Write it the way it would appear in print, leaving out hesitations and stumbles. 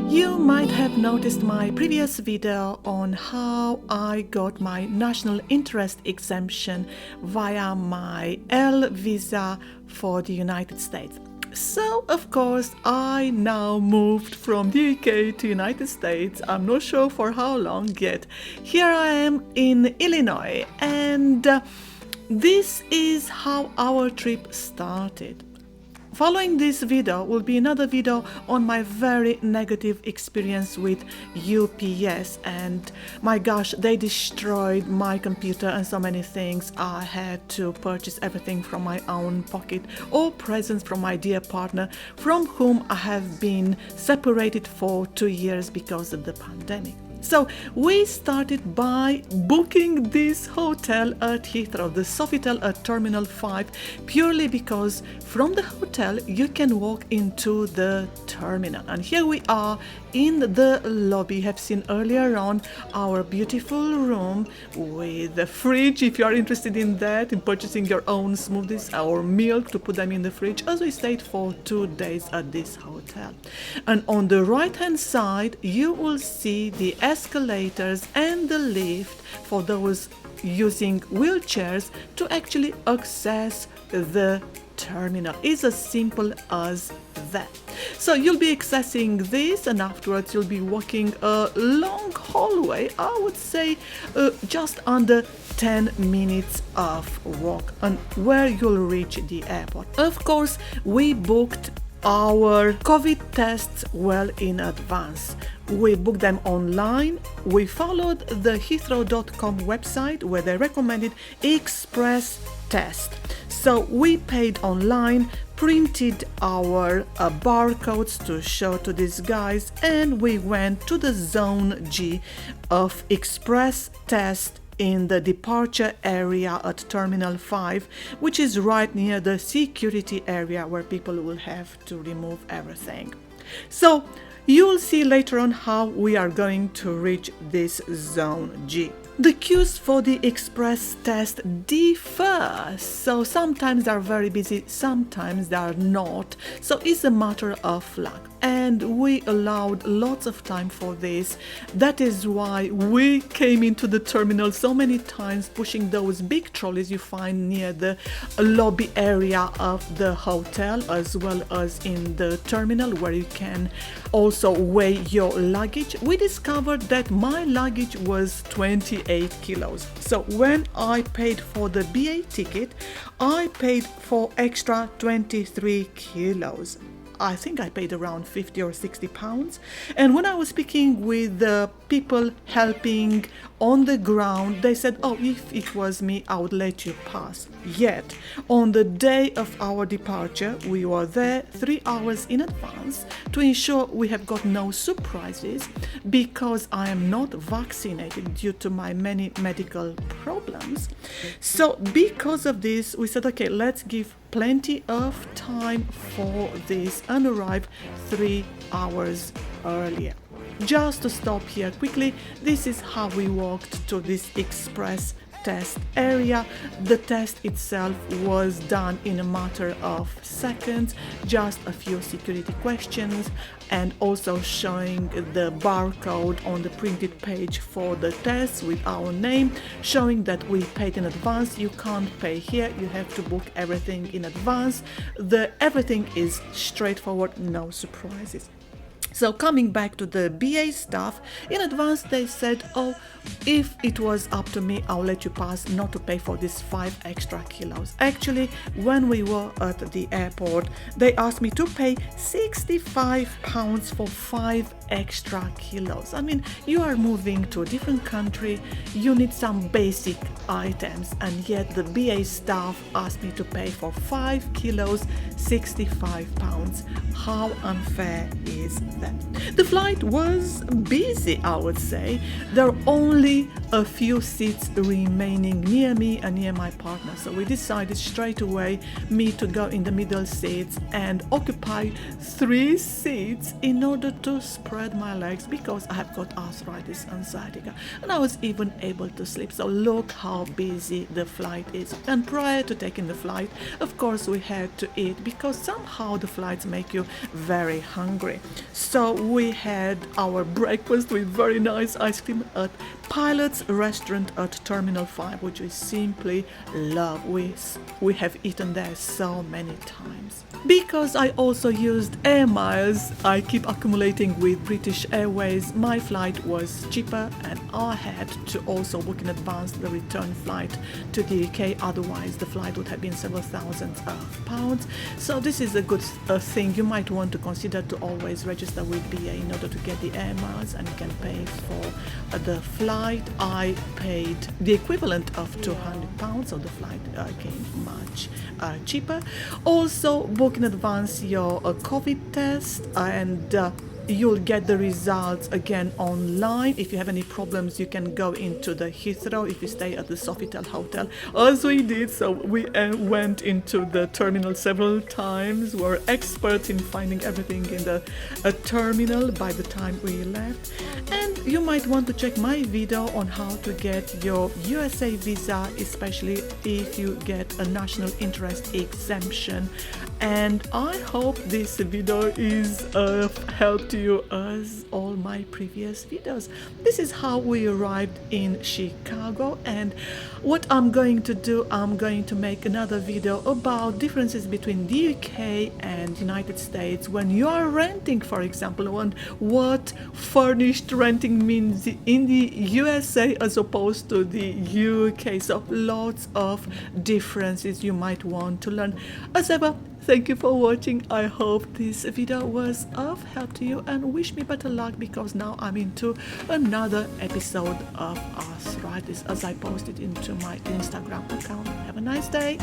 You might have noticed my previous video on how I got my national interest exemption via my L visa for the United States. So, of course, I now moved from the UK to United States. I'm not sure for how long yet. Here I am in Illinois, and this is how our trip started. Following this video will be another video on my very negative experience with UPS, and my gosh, they destroyed my computer and so many things. I had to purchase everything from my own pocket or presents from my dear partner, from whom I have been separated for 2 years because of the pandemic. So we started by booking this hotel at Heathrow, the Sofitel at Terminal 5, purely because from the hotel you can walk into the terminal. And here we are in the lobby. You have seen earlier on our beautiful room with a fridge if you are interested in that, in purchasing your own smoothies or milk to put them in the fridge, as we stayed for 2 days at this hotel. And on the right hand side you will see the escalators and the lift for those using wheelchairs to actually access the terminal. It's as simple as that. So you'll be accessing this, and afterwards you'll be walking a long hallway, I would say just under 10 minutes of walk, and where you'll reach the airport. Of course, we booked our COVID tests well in advance. We booked them online. We followed the Heathrow.com website where they recommended express test. So we paid online, printed our barcodes to show to these guys, and we went to the Zone G of express test in the departure area at Terminal 5, which is right near the security area where people will have to remove everything. So you'll see later on how we are going to reach this Zone G. The queues for the express test differ, so sometimes they are very busy, sometimes they are not, so it's a matter of luck, and we allowed lots of time for this. That is why we came into the terminal so many times pushing those big trolleys you find near the lobby area of the hotel, as well as in the terminal where you can also weigh your luggage. We discovered that my luggage was 28 kilos. So when I paid for the BA ticket, I paid for extra 23 kilos. I think I paid around 50 or 60 pounds. And when I was speaking with the people helping on the ground, they said, oh, if it was me, I would let you pass. Yet, on the day of our departure, we were there 3 hours in advance to ensure we have got no surprises, because I am not vaccinated due to my many medical problems. So because of this, we said, okay, let's give plenty of time for this and arrive 3 hours earlier. Just to stop here quickly, this is how we walked to this express test area. The test itself was done in a matter of seconds, just a few security questions, and also showing the barcode on the printed page for the test with our name, showing that we paid in advance. You can't pay here, you have to book everything in advance. Everything is straightforward, no surprises. So coming back to the BA staff, in advance they said, oh, if it was up to me, I'll let you pass, not to pay for this 5 extra kilos. Actually, when we were at the airport, they asked me to pay 65 pounds for 5 extra kilos. I mean, you are moving to a different country, you need some basic items, and yet the BA staff asked me to pay for 5 kilos, 65 pounds. How unfair is that? The flight was busy, I would say. There are only a few seats remaining near me and near my partner, so we decided straight away me to go in the middle seats and occupy 3 seats in order to spread my legs, because I have got arthritis and sciatica, and I was even able to sleep. So look how busy the flight is. And prior to taking the flight, of course, we had to eat, because somehow the flights make you very hungry. So we had our breakfast with very nice ice cream at Pilot's Restaurant at Terminal 5, which we simply love. We have eaten there so many times. Because I also used air miles I keep accumulating with British Airways, my flight was cheaper and I had to also book in advance the return flight to the UK, otherwise the flight would have been several thousands of pounds. So this is a good thing you might want to consider, to always register with BA in order to get the air miles, and you can pay for the flight. I paid the equivalent of £200, so the flight came much cheaper. Also, book in advance your COVID test, and you'll get the results again online. If you have any problems, you can go into the Heathrow if you stay at the Sofitel hotel, as we did. So we went into the terminal several times. We're experts in finding everything in the terminal by the time we left. And you might want to check my video on how to get your USA visa, especially if you get a national interest exemption. And I hope this video is of help to you as all my previous videos. This is how we arrived in Chicago, and what I'm going to do, I'm going to make another video about differences between the UK and United States when you are renting, for example, and what furnished renting means in the USA as opposed to the UK. So lots of differences you might want to learn. As ever, thank you for watching. I hope this video was of help to you, and wish me better luck, because now I'm into another episode of arthritis as I post it into my Instagram account. Have a nice day.